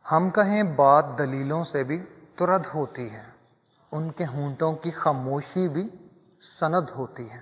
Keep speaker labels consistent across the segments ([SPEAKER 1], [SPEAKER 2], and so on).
[SPEAKER 1] ہم کہیں بات دلیلوں سے بھی ترد ہوتی ہے، ان کے ہونٹوں کی خاموشی بھی سند ہوتی ہے۔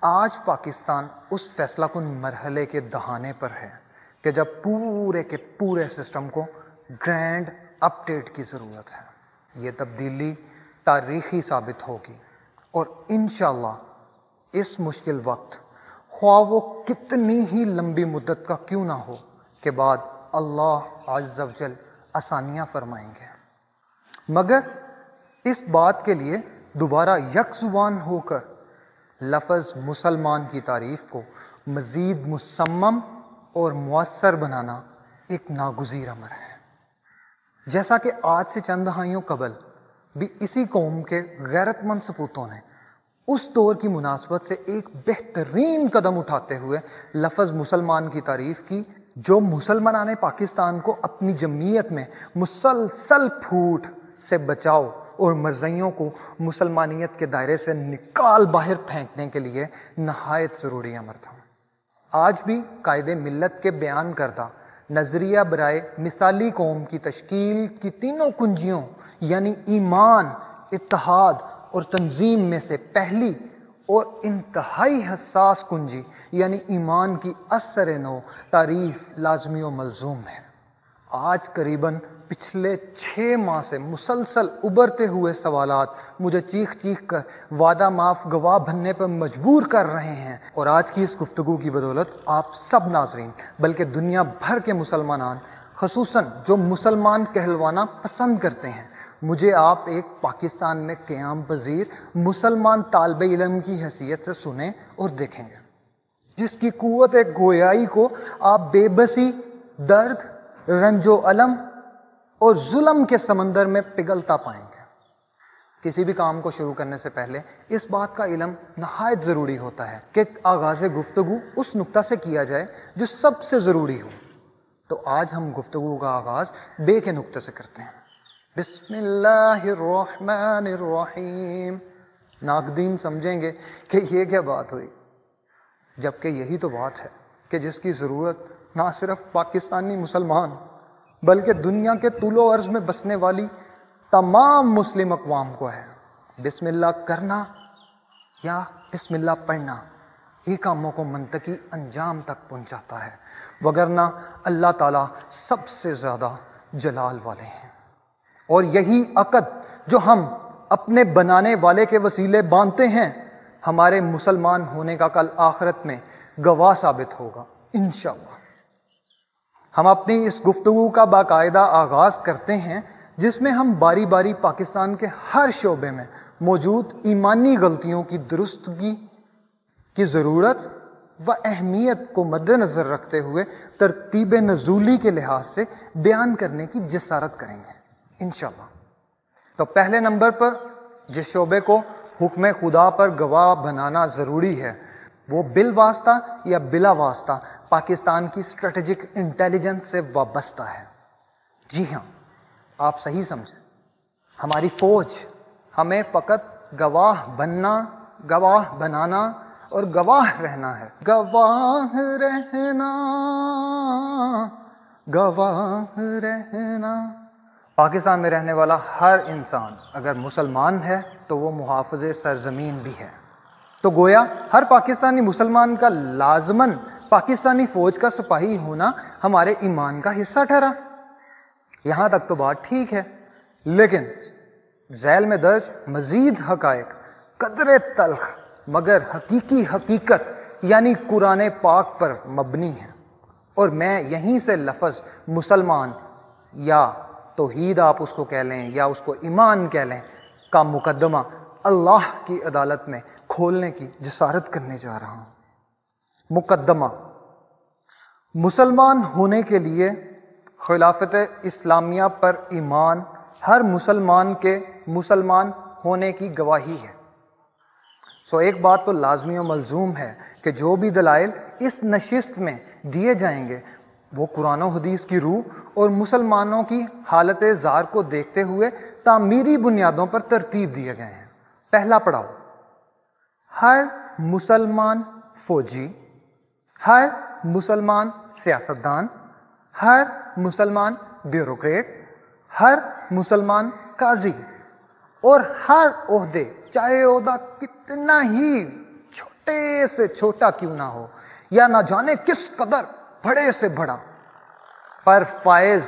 [SPEAKER 1] آج پاکستان اس فیصلہ کن مرحلے کے دہانے پر ہے کہ جب پورے کے پورے سسٹم کو گرینڈ اپ ڈیٹ کی ضرورت ہے۔ یہ تبدیلی تاریخی ثابت ہوگی اور انشاءاللہ اس مشکل وقت، خواہ وہ کتنی ہی لمبی مدت کا کیوں نہ ہو، کے بعد اللہ عز و جل آسانیاں فرمائیں گے، مگر اس بات کے لیے دوبارہ یک زبان ہو کر لفظ مسلمان کی تعریف کو مزید مصمم اور مؤثر بنانا ایک ناگزیر امر ہے۔ جیسا کہ آج سے چند دہائیوں قبل بھی اسی قوم کے غیرت مند سپوتوں نے اس دور کی مناسبت سے ایک بہترین قدم اٹھاتے ہوئے لفظ مسلمان کی تعریف کی، جو مسلمانان پاکستان کو اپنی جمعیت میں مسلسل پھوٹ سے بچاؤ اور مرزیوں کو مسلمانیت کے دائرے سے نکال باہر پھینکنے کے لیے نہایت ضروری امر تھا۔ آج بھی قائد ملت کے بیان کردہ نظریہ برائے مثالی قوم کی تشکیل کی تینوں کنجیوں یعنی ایمان، اتحاد اور تنظیم میں سے پہلی اور انتہائی حساس کنجی یعنی ایمان کی اثر نو تعریف لازمی و ملزوم ہے۔ آج قریباً پچھلے 6 ماہ سے مسلسل ابھرتے ہوئے سوالات مجھے چیخ چیخ کر وعدہ معاف گواہ بننے پر مجبور کر رہے ہیں، اور آج کی اس گفتگو کی بدولت آپ سب ناظرین بلکہ دنیا بھر کے مسلمانان، خصوصاً جو مسلمان کہلوانا پسند کرتے ہیں، مجھے آپ ایک پاکستان میں قیام پذیر مسلمان طالب علم کی حیثیت سے سنیں اور دیکھیں گے، جس کی قوت گویائی کو آپ بے بسی، درد، رنج و الم اور ظلم کے سمندر میں پگھلتا پائیں گے۔ کسی بھی کام کو شروع کرنے سے پہلے اس بات کا علم نہایت ضروری ہوتا ہے کہ آغاز گفتگو اس نقطہ سے کیا جائے جو سب سے ضروری ہو۔ تو آج ہم گفتگو کا آغاز بے کے نقطے سے کرتے ہیں۔ بسم اللہ الرحمن الرحیم۔ ناقدین سمجھیں گے کہ یہ کیا بات ہوئی، جبکہ یہی تو بات ہے کہ جس کی ضرورت نہ صرف پاکستانی مسلمان بلکہ دنیا کے طول و عرض میں بسنے والی تمام مسلم اقوام کو ہے۔ بسم اللہ کرنا یا بسم اللہ پڑھنا ہی کاموں کو منطقی انجام تک پہنچاتا ہے، وگرنہ اللہ تعالیٰ سب سے زیادہ جلال والے ہیں، اور یہی عقد جو ہم اپنے بنانے والے کے وسیلے باندھتے ہیں ہمارے مسلمان ہونے کا کل آخرت میں گواہ ثابت ہوگا انشاءاللہ۔ ہم اپنی اس گفتگو کا باقاعدہ آغاز کرتے ہیں جس میں ہم باری باری پاکستان کے ہر شعبے میں موجود ایمانی غلطیوں کی درستگی کی ضرورت و اہمیت کو مد نظر رکھتے ہوئے ترتیب نزولی کے لحاظ سے بیان کرنے کی جسارت کریں گے انشاءاللہ۔ تو پہلے نمبر پر جس شعبے کو حکم خدا پر گواہ بنانا ضروری ہے وہ بالواسطہ یا بلا واسطہ پاکستان کی اسٹریٹجک انٹیلیجنس سے وابستہ ہے۔ جی ہاں، آپ صحیح سمجھیں، ہماری فوج ہمیں فقط گواہ بننا، گواہ بنانا اور گواہ رہنا ہے۔ گواہ رہنا، گواہ رہنا۔ پاکستان میں رہنے والا ہر انسان اگر مسلمان ہے تو وہ محافظ سرزمین بھی ہے، تو گویا ہر پاکستانی مسلمان کا لازماً پاکستانی فوج کا سپاہی ہونا ہمارے ایمان کا حصہ ٹھہرا۔ یہاں تک تو بات ٹھیک ہے، لیکن ذیل میں درج مزید حقائق قدرے تلخ مگر حقیقی حقیقت یعنی قرآن پاک پر مبنی ہے، اور میں یہیں سے لفظ مسلمان یا توحید آپ اس کو کہہ لیں یا اس کو ایمان کہہ لیں کا مقدمہ اللہ کی عدالت میں کھولنے کی جسارت کرنے جا رہا ہوں۔ مقدمہ: مسلمان ہونے کے لیے خلافت اسلامیہ پر ایمان ہر مسلمان کے مسلمان ہونے کی گواہی ہے۔ ایک بات تو لازمی و ملزوم ہے کہ جو بھی دلائل اس نشست میں دیے جائیں گے وہ قرآن و حدیث کی روح اور مسلمانوں کی حالت زار کو دیکھتے ہوئے تعمیری بنیادوں پر ترتیب دیے گئے ہیں۔ پہلا پڑاؤ: ہر مسلمان فوجی، ہر مسلمان سیاستدان، ہر مسلمان بیوروکریٹ، ہر مسلمان قاضی اور ہر عہدے، چاہے عہدہ کتنا ہی چھوٹے سے چھوٹا کیوں نہ ہو یا نہ جانے کس قدر بڑے سے بڑا، پر فائز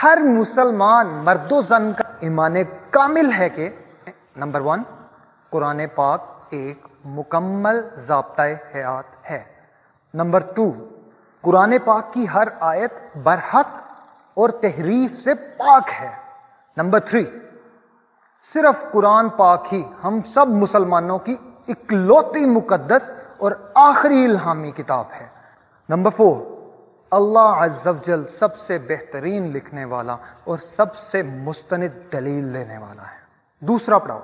[SPEAKER 1] ہر مسلمان مرد و زن کا ایمان کامل ہے کہ نمبر 1 قرآن پاک ایک مکمل ضابطۂ حیات ہے، نمبر 2 قرآن پاک کی ہر آیت برحق اور تحریف سے پاک ہے، نمبر 3 صرف قرآن پاک ہی ہم سب مسلمانوں کی اکلوتی مقدس اور آخری الہامی کتاب ہے، نمبر 4 اللہ عز و جل سب سے بہترین لکھنے والا اور سب سے مستند دلیل لینے والا ہے۔ دوسرا پڑاؤ،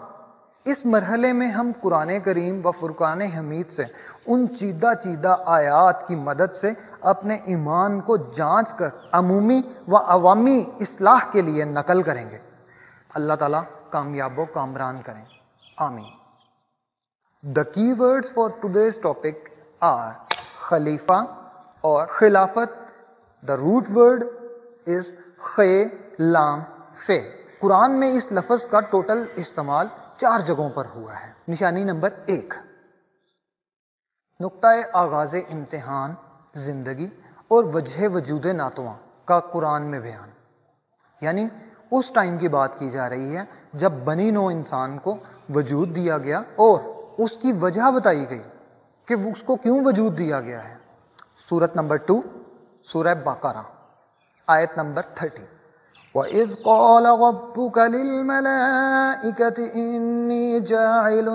[SPEAKER 1] اس مرحلے میں ہم قرآن کریم و فرقان حمید سے ان چیدہ آیات کی مدد سے اپنے ایمان کو جانچ کر عمومی و عوامی اصلاح کے لیے نقل کریں گے۔ اللہ تعالیٰ کامیاب و کامران کریں، آمین۔ The key words for today's topic are خلیفہ اور خلافت۔ The root word is خے لام فے۔ قرآن میں اس لفظ کا ٹوٹل استعمال 4 جگہوں پر ہوا ہے۔ نشانی نمبر 1، نقطہ آغاز امتحان زندگی اور وجہ وجود ناتواں کا قرآن میں بیان، یعنی اس ٹائم کی بات کی جا رہی ہے جب بنی نوع انسان کو وجود دیا گیا اور اس کی وجہ بتائی گئی کہ اس کو کیوں وجود دیا گیا ہے۔ سورت نمبر 2 سورہ بقرہ آیت نمبر 30۔ وَإِذْ قَالَ رَبُّكَ لِلْمَلَائِكَةِ إِنِّي جَاعِلٌ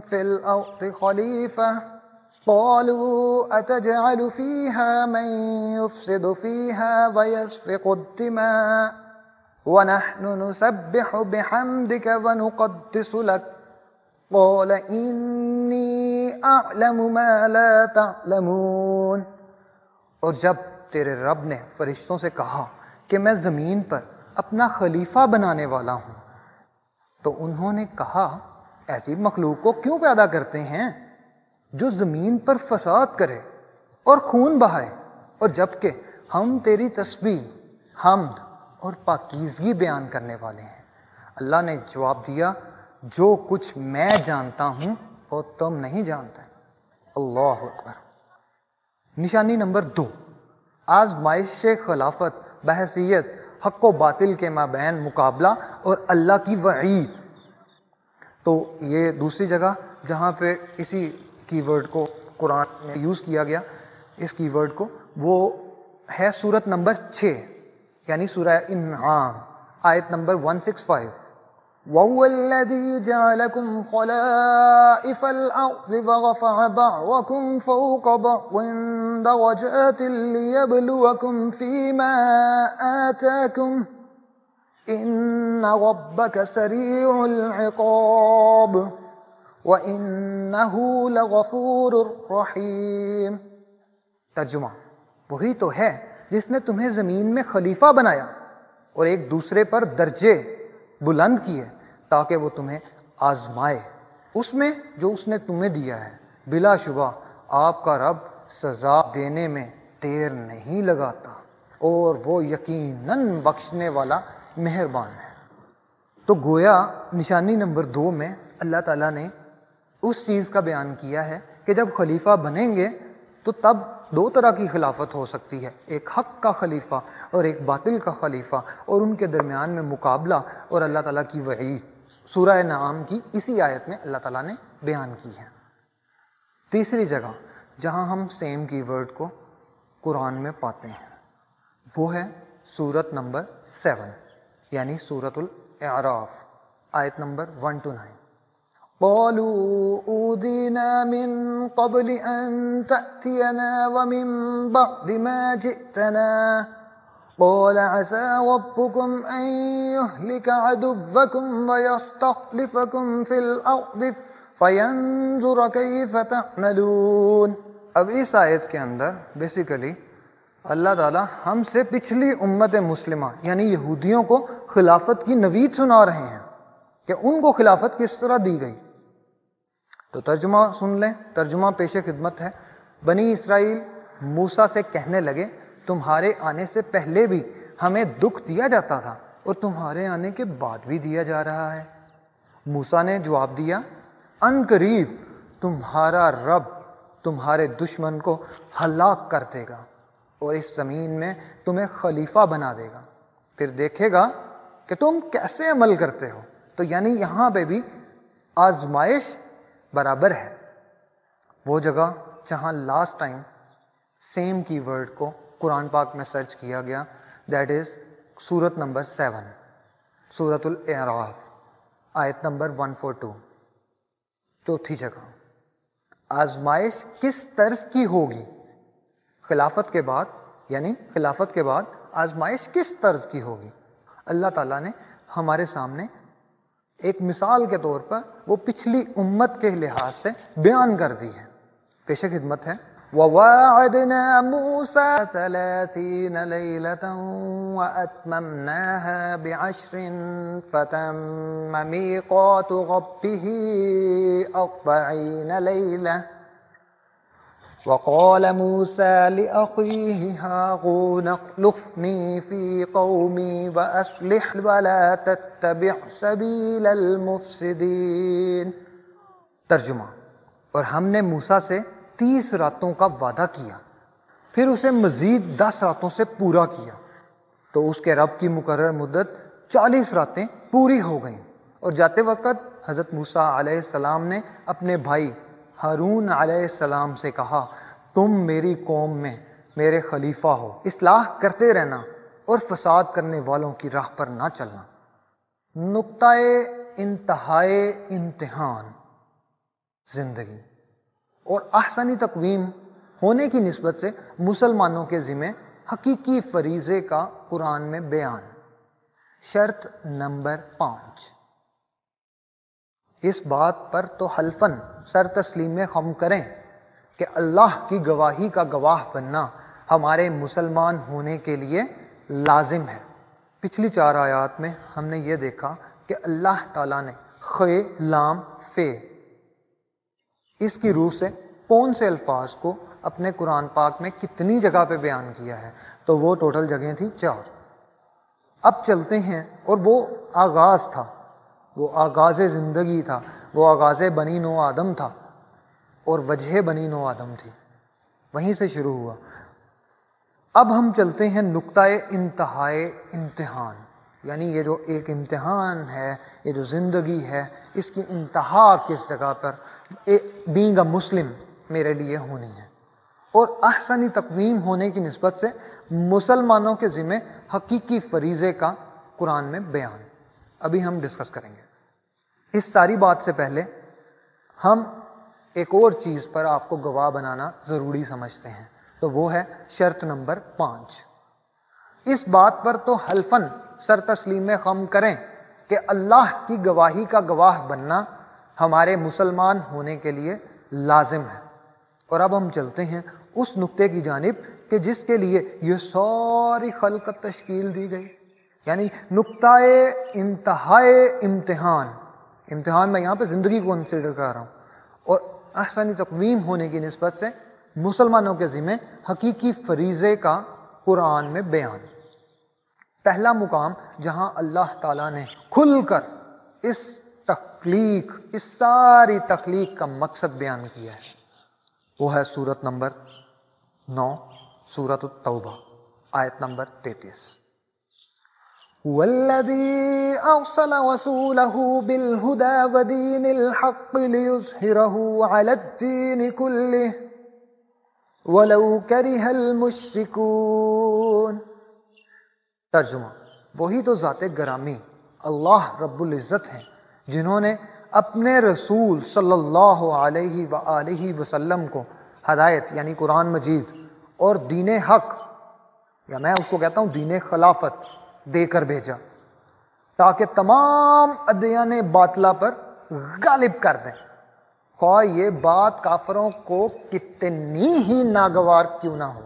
[SPEAKER 1] فِي الْأَرْضِ خَلِيفَةً قَالُوا أَتَجْعَلُ فِيهَا مَن يُفْسِدُ فِيهَا وَيَسْفِكُ الدِّمَاءَ وَنَحْنُ نُسَبِّحُ بِحَمْدِكَ وَنُقَدِّسُ لَكَ قَالَ إِنِّي أَعْلَمُ مَا لَا تَعْلَمُونَ۔ اور جب تیرے رب نے فرشتوں سے کہا کہ میں زمین پر اپنا خلیفہ بنانے والا ہوں، تو انہوں نے کہا ایسی مخلوق کو کیوں پیدا کرتے ہیں جو زمین پر فساد کرے اور خون بہائے، اور جبکہ ہم تیری تسبیح، حمد اور پاکیزگی بیان کرنے والے ہیں۔ اللہ نے جواب دیا، جو کچھ میں جانتا ہوں وہ تم نہیں جانتے۔ اللہ اکبر۔ نشانی نمبر 2، آزمائش خلافت بحیثیت حق و باطل کے مابین مقابلہ اور اللہ کی وعید۔ تو یہ دوسری جگہ جہاں پہ اسی کی ورڈ کو قرآن میں یوز کیا گیا، اس کی ورڈ کو، وہ ہے سورت نمبر 6 یعنی سورہ انعام آیت نمبر 165۔ وَهُوَ الَّذِي جَعَلَكُمْ خَلَائِفَ الْأَرْضِ وَرَفَعَ بَعْضَكُمْ فَوْقَ بَعْضٍ دَرَجَاتٍ لِيَبْلُوَكُمْ فِي مَا آتَاكُمْ إِنَّ رَبَّكَ سَرِيعُ الْعِقَابِ وَإِنَّهُ لَغَفُورٌ رَحِيمٌ۔ ترجمہ، وہی تو ہے جس نے تمہیں زمین میں خلیفہ بنایا اور ایک دوسرے پر درجے بلند کیے تاکہ وہ تمہیں آزمائے اس میں جو اس نے تمہیں دیا ہے۔ بلا شبہ آپ کا رب سزا دینے میں دیر نہیں لگاتا اور وہ یقیناً بخشنے والا مہربان ہے۔ تو گویا نشانی نمبر 2 میں اللہ تعالیٰ نے اس چیز کا بیان کیا ہے کہ جب خلیفہ بنیں گے تو تب 2 طرح کی خلافت ہو سکتی ہے، ایک حق کا خلیفہ اور ایک باطل کا خلیفہ، اور ان کے درمیان میں مقابلہ اور اللہ تعالیٰ کی وعید سورہ انعام کی اسی آیت میں اللہ تعالیٰ نے بیان کی ہے۔ تیسری جگہ جہاں ہم سیم کی ورڈ کو قرآن میں پاتے ہیں وہ ہے سورت نمبر 7 یعنی سورت الاعراف آیت نمبر 1-9۔ قالوا أوذينا من قبل أن تأتينا ومن بعد ما جئتنا قال عسى ربكم أن يهلك عدوكم ويستخلفكم في الأرض فينظر كيف تعملون۔ اب اس آیت کے اندر بیسیکلی اللہ تعالیٰ ہم سے پچھلی امت مسلمہ یعنی یہودیوں کو خلافت کی نوید سنا رہے ہیں کہ ان کو خلافت کس طرح دی گئی۔ تو ترجمہ سن لیں، ترجمہ پیش خدمت ہے۔ بنی اسرائیل موسیٰ سے کہنے لگے تمہارے آنے سے پہلے بھی ہمیں دکھ دیا جاتا تھا اور تمہارے آنے کے بعد بھی دیا جا رہا ہے۔ موسیٰ نے جواب دیا، ان قریب تمہارا رب تمہارے دشمن کو ہلاک کر دے گا اور اس زمین میں تمہیں خلیفہ بنا دے گا، پھر دیکھے گا کہ تم کیسے عمل کرتے ہو۔ تو یعنی یہاں پہ بھی آزمائش برابر ہے۔ وہ جگہ جہاں لاسٹ ٹائم سیم کی ورڈ کو قرآن پاک میں سرچ کیا گیا، دیٹ از سورت نمبر 7، سورت الاعراف، آیت نمبر 142، چوتھی جگہ۔ آزمائش کس طرز کی ہوگی؟ خلافت کے بعد، یعنی خلافت کے بعد آزمائش کس طرز کی ہوگی؟ اللہ تعالیٰ نے ہمارے سامنے ایک مثال کے طور پر وہ پچھلی امت کے لحاظ سے بیان کر دی ہے۔ پیش خدمت ہے، وَوَاعَدْنَا مُوسَىٰ 30 لَيْلَةً وَأَتْمَمْنَاهَا بِعَشْرٍ فَتَمَّ مِيقَاتُ رَبِّهِ 40 لَيْلَةً وَقَالَ مُوسَىٰ لِأَخِيهِ هَارُونَ اخْلُفْنِي فِي قَوْمِي وَأَصْلِحْ وَلَا تَتَّبِعْ سَبِيلَ الْمُفْسِدِينَ۔ ترجمہ، اور ہم نے موسیٰ سے 30 راتوں کا وعدہ کیا، پھر اسے مزید 10 راتوں سے پورا کیا، تو اس کے رب کی مقرر مدت 40 راتیں پوری ہو گئیں، اور جاتے وقت حضرت موسیٰ علیہ السلام نے اپنے بھائی ہارون علیہ السلام سے کہا، تم میری قوم میں میرے خلیفہ ہو، اصلاح کرتے رہنا اور فساد کرنے والوں کی راہ پر نہ چلنا۔ نقطہ انتہائے امتحان زندگی اور احسنی تقویم ہونے کی نسبت سے مسلمانوں کے ذمہ حقیقی فریضے کا قرآن میں بیان۔ شرط نمبر 5، اس بات پر تو حلفاً سر تسلیم ہم کریں کہ اللہ کی گواہی کا گواہ بننا ہمارے مسلمان ہونے کے لیے لازم ہے۔ پچھلی 4 آیات میں ہم نے یہ دیکھا کہ اللہ تعالیٰ نے خے لام فے اس کی روح سے کون سے الفاظ کو اپنے قرآن پاک میں کتنی جگہ پہ بیان کیا ہے، تو وہ ٹوٹل جگہیں تھیں 4۔ اب چلتے ہیں، اور وہ آغاز تھا، وہ آغاز زندگی تھا، وہ آغاز بنی نو آدم تھا، اور وجہ بنی نو آدم تھی، وہیں سے شروع ہوا۔ اب ہم چلتے ہیں نقطہ انتہائے امتحان، یعنی یہ جو ایک امتحان ہے، یہ جو زندگی ہے، اس کی انتہا کس جگہ پر بینگ اے مسلم میرے لیے ہونی ہے، اور احسنی تقویم ہونے کی نسبت سے مسلمانوں کے ذمہ حقیقی فریضے کا قرآن میں بیان۔ ابھی ہم ڈسکس کریں گے۔ اس ساری بات سے پہلے ہم ایک اور چیز پر آپ کو گواہ بنانا ضروری سمجھتے ہیں، تو وہ ہے شرط نمبر 5۔ اس بات پر تو حلفاً سر تسلیم خم کریں کہ اللہ کی گواہی کا گواہ بننا ہمارے مسلمان ہونے کے لیے لازم ہے۔ اور اب ہم چلتے ہیں اس نقطے کی جانب کہ جس کے لیے یہ ساری خلقت تشکیل دی گئی، یعنی نقطہ انتہائے امتحان۔ امتحان میں یہاں پہ زندگی کو کنسیڈر کر رہا ہوں، اور احسنی تقویم ہونے کی نسبت سے مسلمانوں کے ذمہ حقیقی فریضے کا قرآن میں بیان۔ پہلا مقام جہاں اللہ تعالیٰ نے کھل کر اس تخلیق، اس ساری تخلیق کا مقصد بیان کیا ہے، وہ ہے سورت نمبر 9، سورت التوبہ، آیت نمبر 33۔ والذی ارسل رسولہ بالہدی ودین الحق لیظہرہ علی الدین کلہ ولو کرہ المشرکون۔ ترجمہ، وہی تو ذات گرامی اللہ رب العزت ہیں جنہوں نے اپنے رسول صلی اللہ علیہ وآلہ وسلم کو ہدایت یعنی قرآن مجید اور دین حق، یا میں اس کو کہتا ہوں دین خلافت دے کر بھیجا، تاکہ تمام ادیان باطلہ پر غالب کر دیں، خواہ یہ بات کافروں کو کتنی ہی ناگوار کیوں نہ ہو۔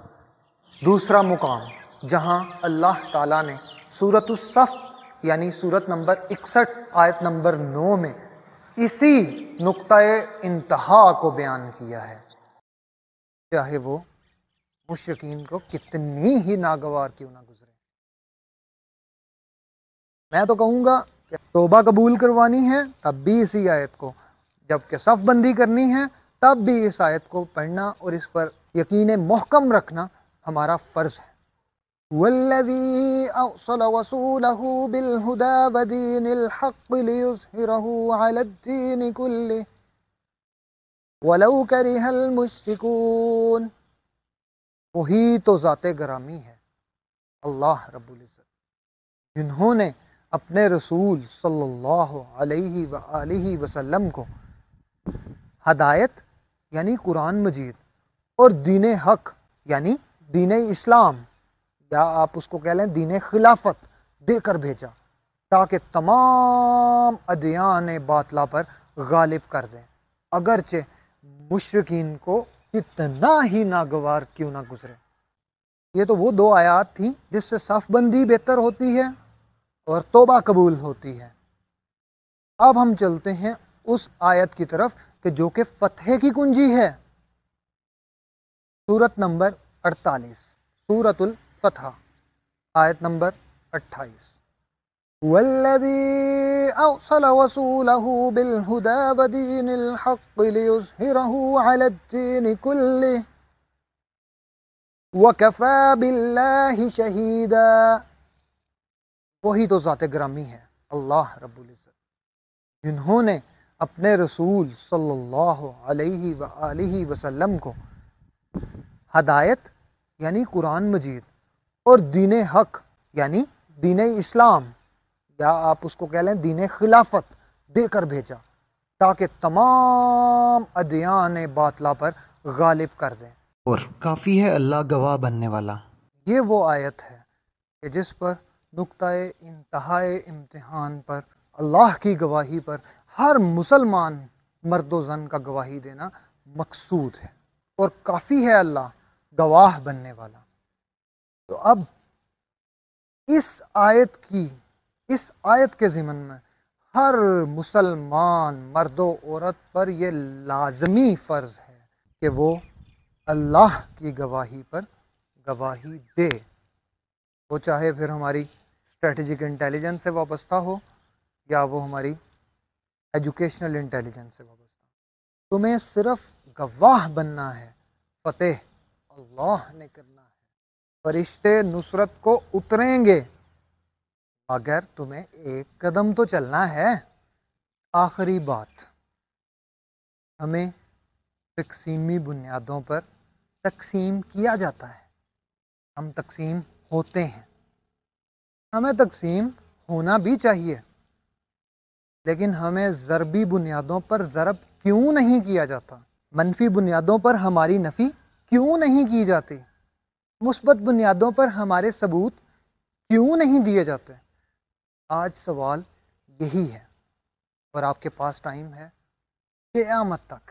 [SPEAKER 1] دوسرا مقام جہاں اللہ تعالیٰ نے سورت الصف یعنی سورت نمبر 61 آیت نمبر 9 میں اسی نقطہ انتہا کو بیان کیا ہے، چاہے وہ مشرکین کو کتنی ہی ناگوار کیوں نہ گزرے۔ میں تو کہوں گا کہ توبہ قبول کروانی ہے تب بھی اسی آیت کو، جب کہ صف بندی کرنی ہے تب بھی اس آیت کو پڑھنا اور اس پر یقین محکم رکھنا ہمارا فرض ہے۔ والذی ارسل رسولہ بالہدی ودین الحق لیظہرہ علی الدین کلہ ولو کرہ المشرکون۔ وہی تو ذات گرامی ہے اللہ رب العزت، جنہوں نے اپنے رسول صلی اللہ علیہ وآلہ وسلم کو ہدایت یعنی قرآن مجید اور دین حق یعنی دین اسلام، یا آپ اس کو کہہ لیں دین خلافت دے کر بھیجا، تاکہ تمام ادیان باطلہ پر غالب کر دیں، اگرچہ مشرکین کو کتنا ہی ناگوار کیوں نہ گزرے۔ یہ تو وہ دو آیات تھیں جس سے صف بندی بہتر ہوتی ہے اور توبہ قبول ہوتی ہے۔ اب ہم چلتے ہیں اس آیت کی طرف کہ جو کہ فتح کی کنجی ہے۔ سورت نمبر 48، سورت الفتح، آیت نمبر 28۔ والذی ارسل رسولہ بالہدی ودین الحق لیظہرہ علی الدین کلہ وکفی باللہ شہیدا۔ وہی تو ذات گرامی ہے اللہ رب العزت، جنہوں نے اپنے رسول صلی اللہ علیہ وآلہ وسلم کو ہدایت یعنی قرآن مجید اور دین حق یعنی دین اسلام، یا آپ اس کو کہہ لیں دین خلافت دے کر بھیجا، تاکہ تمام ادیان باطلہ پر غالب کر دیں، اور کافی ہے اللہ گواہ بننے والا۔ یہ وہ آیت ہے کہ جس پر نقطۂ انتہائے امتحان پر اللہ کی گواہی پر ہر مسلمان مرد و زن کا گواہی دینا مقصود ہے، اور کافی ہے اللہ گواہ بننے والا۔ تو اب اس آیت کے ضمن میں ہر مسلمان مرد و عورت پر یہ لازمی فرض ہے کہ وہ اللہ کی گواہی پر گواہی دے، وہ چاہے پھر ہماری اسٹریٹجک انٹیلیجنس سے وابستہ ہو یا وہ ہماری ایجوکیشنل انٹیلیجنس سے وابستہ۔ تمہیں صرف گواہ بننا ہے، فتح اللہ نے کرنا ہے، فرشتے نصرت کو اتریں گے، مگر تمہیں ایک قدم تو چلنا ہے۔ آخری بات، ہمیں تقسیمی بنیادوں پر تقسیم کیا جاتا ہے، ہم تقسیم ہوتے ہیں، ہمیں تقسیم ہونا بھی چاہیے، لیکن ہمیں ضربی بنیادوں پر ضرب کیوں نہیں کیا جاتا؟ منفی بنیادوں پر ہماری نفی کیوں نہیں کی جاتی؟ مثبت بنیادوں پر ہمارے ثبوت کیوں نہیں دیے جاتے؟ آج سوال یہی ہے، اور آپ کے پاس ٹائم ہے قیامت تک